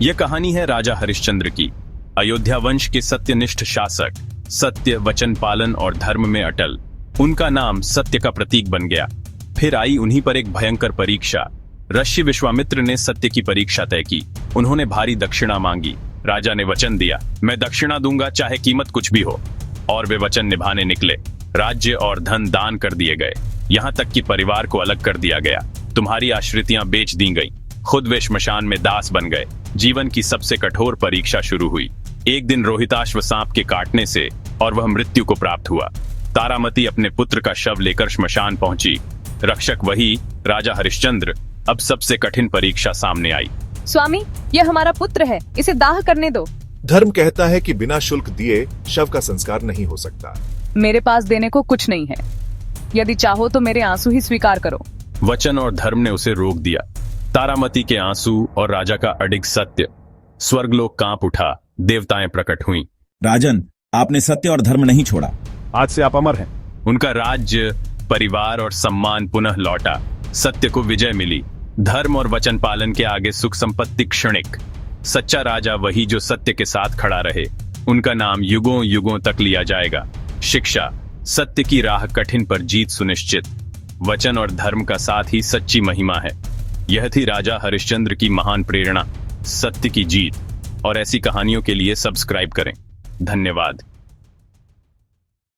यह कहानी है राजा हरिश्चंद्र की। अयोध्या वंश के सत्यनिष्ठ शासक, सत्य, वचन पालन और धर्म में अटल। उनका नाम सत्य का प्रतीक बन गया। फिर आई उन्हीं पर एक भयंकर परीक्षा। ऋषि विश्वामित्र ने सत्य की परीक्षा तय की। उन्होंने भारी दक्षिणा मांगी। राजा ने वचन दिया, मैं दक्षिणा दूंगा चाहे कीमत कुछ भी हो। और वे वचन निभाने निकले। राज्य और धन दान कर दिए गए, यहाँ तक कि परिवार को अलग कर दिया गया। तुम्हारी आश्रितियां बेच दी गई, खुद वे श्मशान में दास बन गए। जीवन की सबसे कठोर परीक्षा शुरू हुई। एक दिन रोहिताश्व सांप के काटने से और वह मृत्यु को प्राप्त हुआ। तारामती अपने पुत्र का शव लेकर श्मशान पहुंची। रक्षक वही राजा हरिश्चंद्र। अब सबसे कठिन परीक्षा सामने आई। स्वामी, यह हमारा पुत्र है, इसे दाह करने दो। धर्म कहता है कि बिना शुल्क दिए शव का संस्कार नहीं हो सकता। मेरे पास देने को कुछ नहीं है। यदि चाहो तो मेरे आंसू ही स्वीकार करो। वचन और धर्म ने उसे रोक दिया। तारामती के आंसू और राजा का अडिग सत्य। स्वर्गलोक कांप उठा, देवताएं प्रकट हुईं। राजन, आपने सत्य और धर्म नहीं छोड़ा। आज से आप अमर हैं। उनका राज्य, परिवार और सम्मान पुनः लौटा। सत्य को विजय मिली। धर्म और वचन पालन के आगे सुख संपत्ति क्षणिक। सच्चा राजा वही जो सत्य के साथ खड़ा रहे। उनका नाम युगों युगों तक लिया जाएगा। शिक्षा, सत्य की राह कठिन पर जीत सुनिश्चित। वचन और धर्म का साथ ही सच्ची महिमा है। यह थी राजा हरिश्चंद्र की महान प्रेरणा, सत्य की जीत। और ऐसी कहानियों के लिए सब्सक्राइब करें। धन्यवाद।